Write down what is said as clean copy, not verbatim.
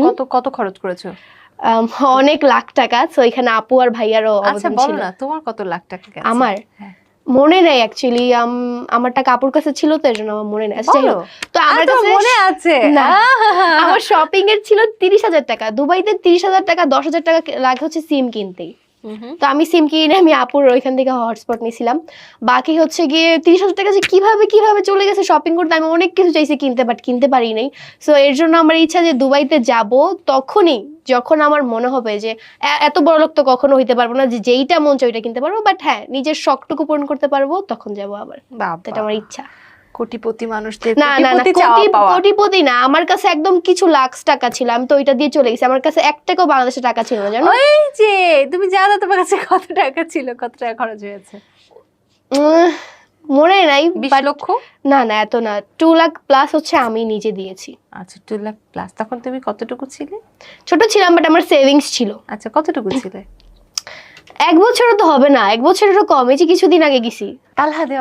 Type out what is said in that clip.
কত কত খরচ করেছো? অনেক লাখ টাকা। তো এখানে আপু আর ভাইয়ারও আচ্ছা অবদান বলো ছিল। না তোমার কত লাখ টাকা গেছে? আমার হ্যাঁ মনে নেই অ্যাকচুয়ালি, আমার টাকা আপুর কাছে ছিল তো এজন্য আমার মনে নেই। আচ্ছা, যাই বলো। হোক, তো আমার কাছে মনে আছে না, আমার শপিং এর ছিল 30,000 টাকা। দুবাইতে 30,000 টাকা, 10,000 টাকা লাগে হচ্ছে সিম কিনতেই। তো আমি সিম কিনে আমি আপুর ওইখান থেকে হটস্পট নিয়েছিলাম। বাকি হচ্ছে গিয়ে 30,000 টাকা যে কিভাবে চলে গেছে শপিং করতে। আমি অনেক কিছু চাইছি কিনতে, বাট কিনতে পারি নাই। সো এর জন্য আমার ইচ্ছা যে দুবাইতে যাব তখনই যখন আমার মনে হবে যে এত বড় লোক তো কখনো হইতে পারবো না যে যেইটা মন চাই ওইটা কিনতে পারবো, বাট হ্যাঁ নিজের শখটুকু পূরণ করতে পারবো, তখন যাব আবার। বাবা, এটা আমার ইচ্ছা। কোটিপতি মানুষদের না না না, কোটিপতি চাওয়া পাওয়া। কোটিপতি না, আমার কাছে একদম কিছু লাখ টাকা ছিল, আমি তো ওইটা দিয়ে চলে গেছি। আমার কাছে 1 টাকাও বাংলাদেশের টাকা ছিল না, জানো। ওই যে তুমি জানো তোমার কাছে কত টাকা ছিল, কত টাকা খরচ হয়েছে? মনে নাই। 20 লক্ষ? না না, এত না, 2 লাখ প্লাস হচ্ছে আমি নিজে দিয়েছি। আচ্ছা 2 লাখ প্লাস। তখন তুমি কতটুকু ছিলে? ছোট ছিলাম, বাট আমার সেভিংস ছিল। আচ্ছা কতটুকু ছিলে? 1 বছরও তো হবে না, 1 বছরেরও কম, এই যে কিছুদিন আগে গেছি। তালহা